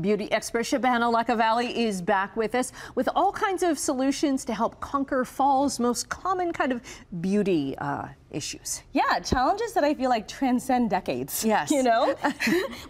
Beauty expert Shobana Lakkavally is back with us with all kinds of solutions to help conquer fall's most common kind of beauty issues. Yeah, challenges that I feel like transcend decades. Yes. You know?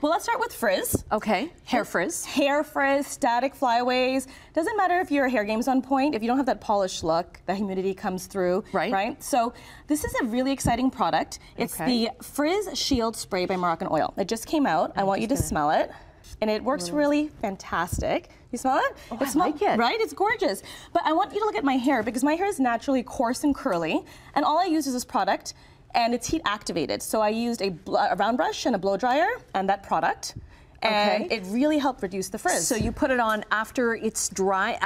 Well, let's start with frizz. Okay, hair frizz. Hair frizz, static flyaways. Doesn't matter if your hair game's on point, if you don't have that polished look, the humidity comes through. Right? So this is a really exciting product. It's the Frizz Shield Spray by Moroccan Oil. It just came out. I want you to smell it. And it works really fantastic. You smell it? Oh, I like it. Right? It's gorgeous. But I want you to look at my hair because my hair is naturally coarse and curly. And all I use is this product, and it's heat activated. So I used a round brush and a blow dryer and that product. And it really helped reduce the frizz. So you put it on after it's dry,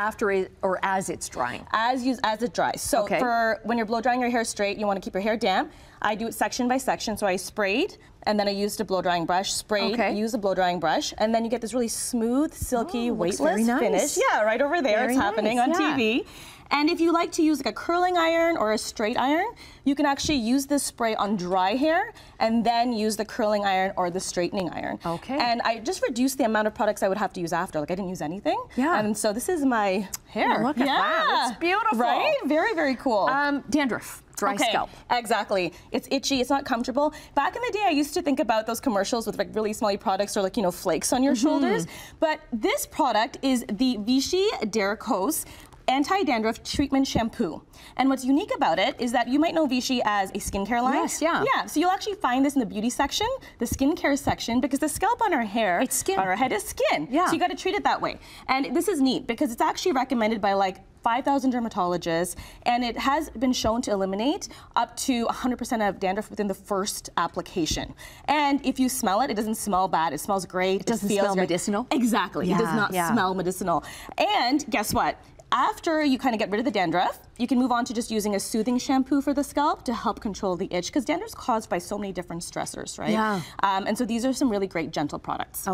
or as it's drying? As it dries. So for when you're blow drying your hair straight, you want to keep your hair damp. I do it section by section. So I sprayed, and then I used a blow drying brush, sprayed, used a blow drying brush, and then you get this really smooth, silky, weightless finish. Yeah, right over there. It's happening on TV. And if you like to use like a curling iron or a straight iron, you can actually use this spray on dry hair and then use the curling iron or the straightening iron. And I just reduced the amount of products I would have to use after. Like I didn't use anything. And so this is my hair. Oh, look at that. It's beautiful. Right? Very, very cool. Dandruff. Dry scalp. Exactly. It's itchy, it's not comfortable. Back in the day, I used to think about those commercials with like really smelly products or like, you know, flakes on your shoulders. But this product is the Vichy Dericose Anti-Dandruff Treatment Shampoo. And what's unique about it is that you might know Vichy as a skincare line. Yes, yeah. Yeah, so you'll actually find this in the beauty section, the skincare section, because the scalp on our hair, on our head is skin. So you got to treat it that way. And this is neat because it's actually recommended by like 5,000 dermatologists, and it has been shown to eliminate up to 100% of dandruff within the first application. And if you smell it, it doesn't smell bad. It smells great. It doesn't smell medicinal? Exactly. It does not smell medicinal. And guess what? After you kind of get rid of the dandruff, you can move on to just using a soothing shampoo for the scalp to help control the itch, because dandruff is caused by so many different stressors, right? And so these are some really great gentle products.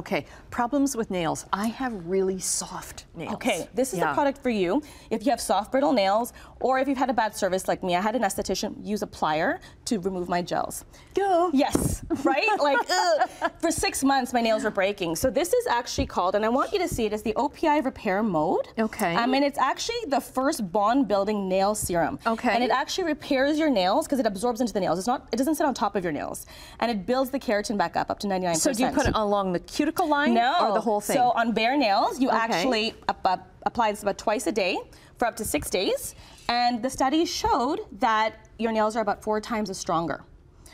Problems with nails. I have really soft nails. This is a product for you. If you have soft, brittle nails, or if you've had a bad service like me, I had an esthetician use a plier to remove my gels. Yes, right? Like, for 6 months, my nails were breaking. So this is actually called, and I want you to see it, as the OPI Repair Mode. And it's actually the first bond-building nail serum. And it actually repairs your nails because it absorbs into the nails. It doesn't sit on top of your nails. And it builds the keratin back up to 99%. So do you put it along the cuticle line or the whole thing? So on bare nails, you actually apply this about twice a day for up to 6 days. And the studies showed that your nails are about 4 times as stronger.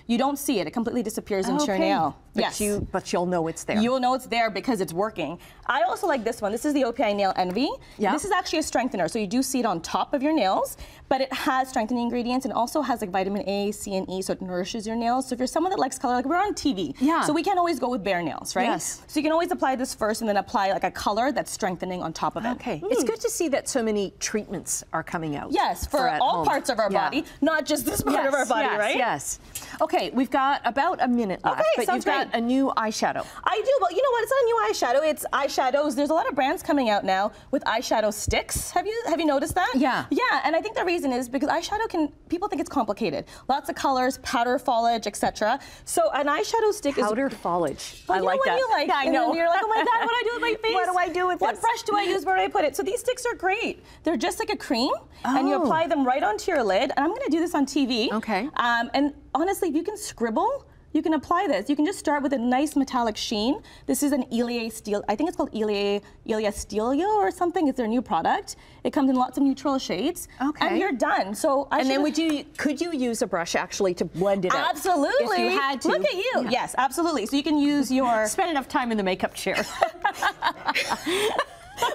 You don't see it. It completely disappears into your nail. But you'll know it's there. You'll know it's there because it's working. I also like this one. This is the OPI Nail Envy. This is actually a strengthener. So you do see it on top of your nails, but it has strengthening ingredients and also has like vitamin A, C, and E, so it nourishes your nails. So if you're someone that likes color, like we're on TV, so we can't always go with bare nails, right? So you can always apply this first and then apply like a color that's strengthening on top of it. It's good to see that so many treatments are coming out. For all parts of our body, not just this part of our body, right? Okay, we've got about a minute left, but you've got a new eyeshadow. I do. Well, you know what? It's not a new eyeshadow. It's eyeshadows. There's a lot of brands coming out now with eyeshadow sticks. Have you noticed that? Yeah, and I think the reason is because eyeshadow people think it's complicated. Lots of colors, powder foliage, etc. So an eyeshadow stick is powdered foliage. I like that. I know. And you're like, oh my God, what do I do with my face? What do I do with What brush do I use? Where do I put it? So these sticks are great. They're just like a cream, and you apply them right onto your lid. And I'm going to do this on TV. And honestly, if you can scribble, you can apply this. You can just start with a nice metallic sheen. This is an Elia Steel. I think it's called Elia Stelio or something. It's their new product. It comes in lots of neutral shades. And you're done. So could you use a brush actually to blend it out? Absolutely. If you had to. Look at you. Yes, absolutely. So you can use your spend enough time in the makeup chair.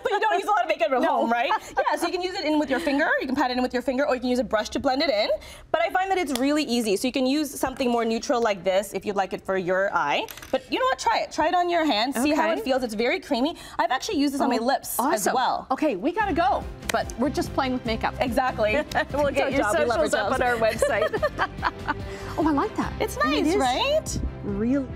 But you don't use a lot of makeup at home, right? So you can use it in with your finger, you can pat it in with your finger, or you can use a brush to blend it in. But I find that it's really easy. So you can use something more neutral like this if you'd like it for your eye. But you know what, try it. Try it on your hand, see how it feels. It's very creamy. I've actually used this on my lips as well. Okay, we gotta go, but we're just playing with makeup. Exactly. We'll get your socials up on our website. Oh, I like that. It's nice, right? Really.